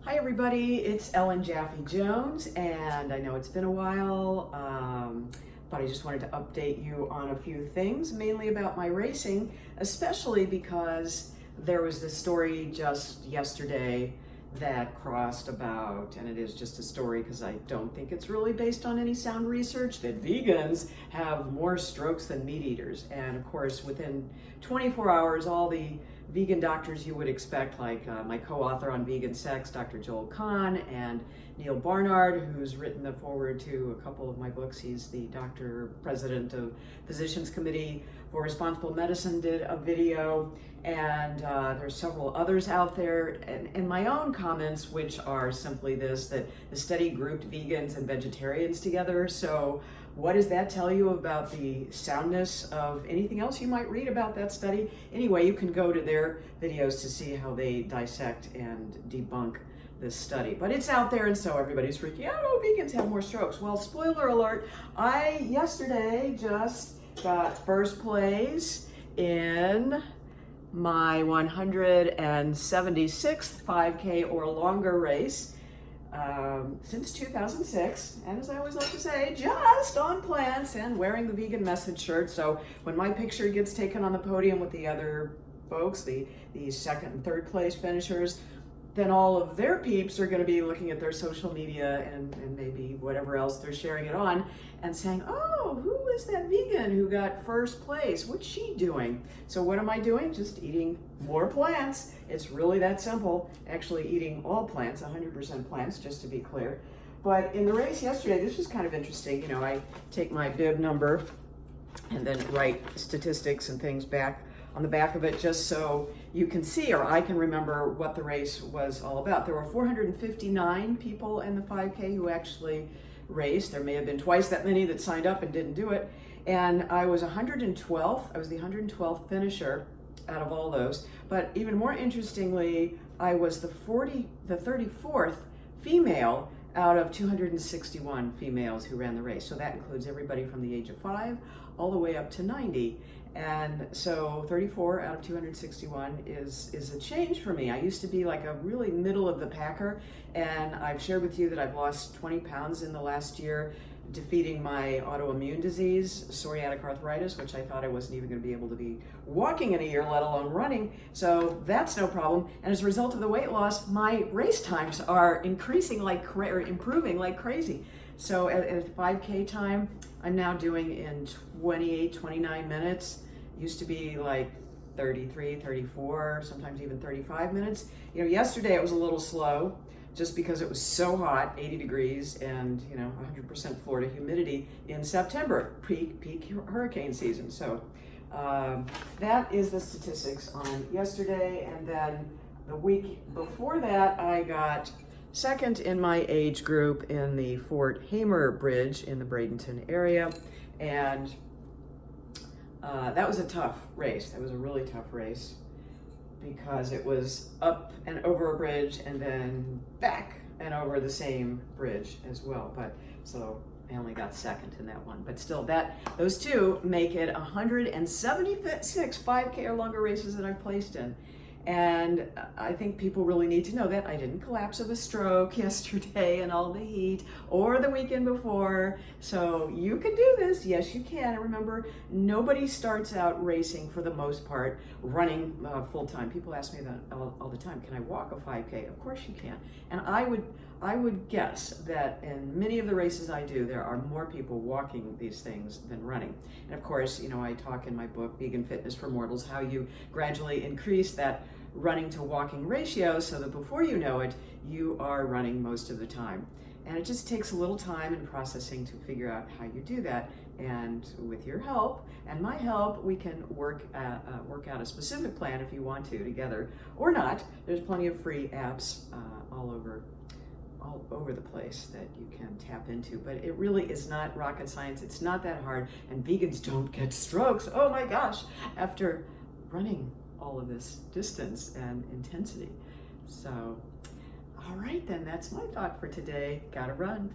Hi everybody, it's Jaffe Jones, and I know it's been a while, but I just wanted to update you on a few things, mainly about my racing, especially because there was this story just yesterday that crossed about, and it is just a story because I don't think it's really based on any sound research, that vegans have more strokes than meat eaters. And of course, within 24 hours, all the vegan doctors you would expect, like my co-author on vegan sex, Dr. Joel Kahn, and Neil Barnard, who's written the foreword to a couple of my books. He's the president of Physicians Committee for Responsible Medicine, did a video, and there's several others out there, and my own comments, which are simply this, that the study grouped vegans and vegetarians together. So what does that tell you about the soundness of anything else you might read about that study? Anyway, you can go to their videos to see how they dissect and debunk this study. But it's out there, and so everybody's freaking out, oh, vegans have more strokes. Well, spoiler alert, I yesterday just got first place in my 176th 5K or longer race since 2006, and as I always like to say, just on plants and wearing the vegan message shirt. So when my picture gets taken on the podium with the other folks, the second and third place finishers, then all of their peeps are going to be looking at their social media and maybe whatever else they're sharing it on and saying, oh, who is that vegan who got first place? What's she doing? So what am I doing? Just eating more plants. It's really that simple. Actually eating all plants, 100% plants, just to be clear. But in the race yesterday, this was kind of interesting. You know, I take my bib number and then write statistics and things back on the back of it, just so you can see, or I can remember, what the race was all about. There were 459 people in the 5K who actually raced. There may have been twice that many that signed up and didn't do it. And I was 112th. I was the 112th finisher out of all those. But even more interestingly, I was the 34th female out of 261 females who ran the race. So that includes everybody from the age of 5 all the way up to 90. And so 34 out of 261 is a change for me. I used to be like a really middle of the packer, and I've shared with you that I've lost 20 pounds in the last year, defeating my autoimmune disease, psoriatic arthritis, which I thought I wasn't even going to be able to be walking in a year, let alone running. So that's no problem. And as a result of the weight loss, my race times are increasing or improving like crazy. So at 5K time, I'm now doing in 28, 29 minutes. Used to be like 33, 34, sometimes even 35 minutes. You know, yesterday it was a little slow just because it was so hot, 80 degrees, and 100% Florida humidity in September, peak hurricane season. So that is the statistics on yesterday. And then the week before that, I got second in my age group in the Fort Hamer Bridge in the Bradenton area. And that was a tough race. That was a really tough race because it was up and over a bridge and then back and over the same bridge as well. But so I only got second in that one. But still, those two make it 176 5K or longer races that I've placed in. And I think people really need to know that I didn't collapse of a stroke yesterday and all the heat or the weekend before. So you can do this. Yes, you can. And remember, nobody starts out racing, for the most part, running full time. People ask me that all the time. Can I walk a 5K? Of course you can. And I would guess that in many of the races I do, there are more people walking these things than running. And of course, I talk in my book, Vegan Fitness for Mortals, how you gradually increase that running to walking ratio so that before you know it, you are running most of the time. And it just takes a little time and processing to figure out how you do that. And with your help and my help, we can work out a specific plan if you want to together or not. There's plenty of free apps all over the place that you can tap into, but it really is not rocket science. It's not that hard, and vegans don't get strokes, oh my gosh, after running all of this distance and intensity. So, all right then, that's my thought for today. Gotta run.